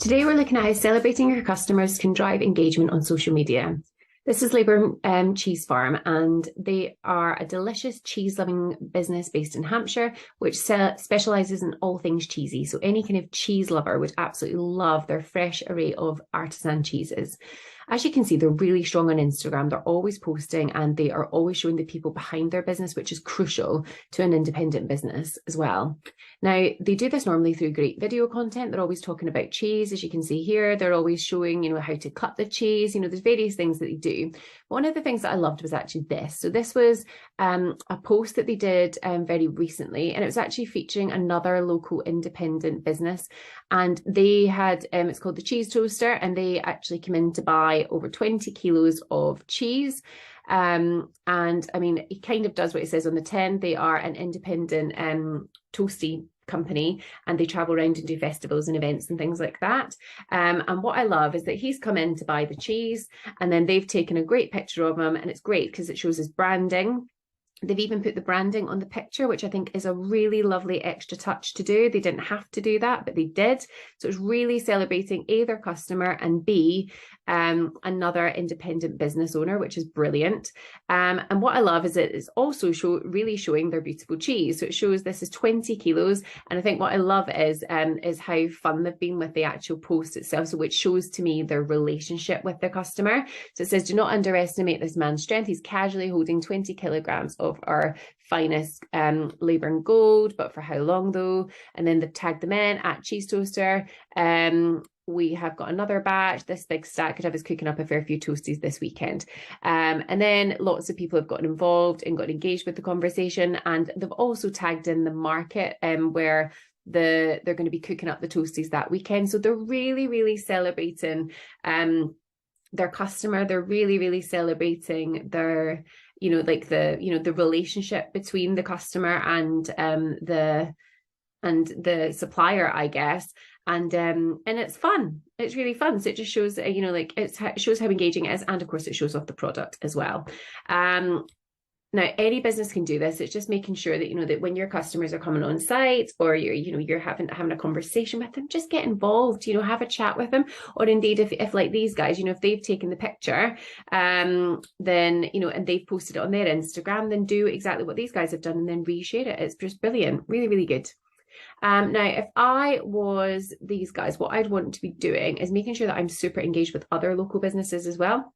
Today we're looking at how celebrating your customers can drive engagement on social media. This is Lyburn Cheese Farm, and they are a delicious cheese-loving business based in Hampshire, which specialises in all things cheesy. So any kind of cheese lover would absolutely love their fresh array of artisan cheeses. As you can see, they're really strong on Instagram. They're always posting and they are always showing the people behind their business, which is crucial to an independent business as well. Now, they do this normally through great video content. They're always talking about cheese, as you can see here. They're always showing, how to cut the cheese. There's various things that they do. One of the things that I loved was actually this. So this was a post that they did very recently, and it was actually featuring another local independent business. And they had, it's called the Cheese Toaster, and they actually came in to buy over 20 kilos of cheese. And I mean, it kind of does what it says on the tin. They are an independent toasty company, and they travel around and do festivals and events and things like that. And what I love is that he's come in to buy the cheese, and then they've taken a great picture of him, and it's great because it shows his branding. They've even put the branding on the picture, which I think is a really lovely extra touch to do. They didn't have to do that, but they did. So it's really celebrating A, their customer, and B, another independent business owner, which is brilliant. And what I love is it's also really showing their beautiful cheese. So it shows this is 20 kilos. And I think what I love is how fun they've been with the actual post itself. So which shows to me their relationship with their customer. So it says, do not underestimate this man's strength. He's casually holding 20 kilograms of our finest Lyburn Gold, but for how long though? And then they've tagged them in at Cheese Toaster. We have got another batch. This big stack of is cooking up a fair few toasties this weekend. And then lots of people have gotten involved and got engaged with the conversation, and they've also tagged in the market where they're going to be cooking up the toasties that weekend. So they're really, really celebrating their customer. They're really, really celebrating their the relationship between the customer and the supplier, I guess. And it's fun. It's really fun. So it just shows, it shows how engaging it is, and of course it shows off the product as well. Now, any business can do this. It's just making sure that, that when your customers are coming on site, or you're having a conversation with them, just get involved, have a chat with them. Or indeed, if like these guys, if they've taken the picture, then, and they've posted it on their Instagram, then do exactly what these guys have done and then reshare it. It's just brilliant. Really, really good. Now, if I was these guys, what I'd want to be doing is making sure that I'm super engaged with other local businesses as well.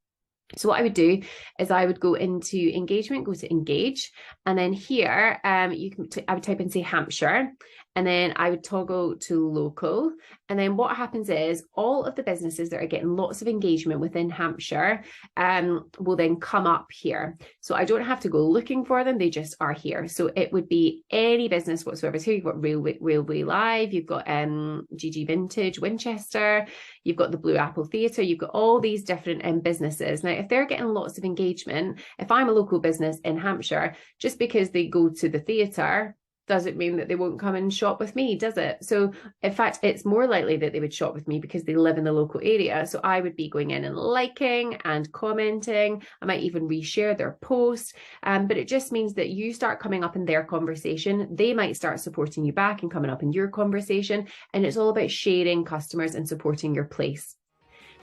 So what I would do is I would go into engagement, go to engage, and then here I would type in, say, Hampshire, and then I would toggle to local. And then what happens is all of the businesses that are getting lots of engagement within Hampshire will then come up here. So I don't have to go looking for them. They just are here. So it would be any business whatsoever. So you've got Railway Live, you've got GG Vintage, Winchester, you've got the Blue Apple Theatre, you've got all these different businesses. Now, if they're getting lots of engagement, if I'm a local business in Hampshire, just because they go to the theatre doesn't mean that they won't come and shop with me, does it? So in fact, it's more likely that they would shop with me because they live in the local area. So I would be going in and liking and commenting. I might even reshare their post. But it just means that you start coming up in their conversation. They might start supporting you back and coming up in your conversation. And it's all about sharing customers and supporting your place.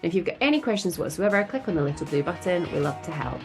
If you've got any questions whatsoever, click on the little blue button. We love to help.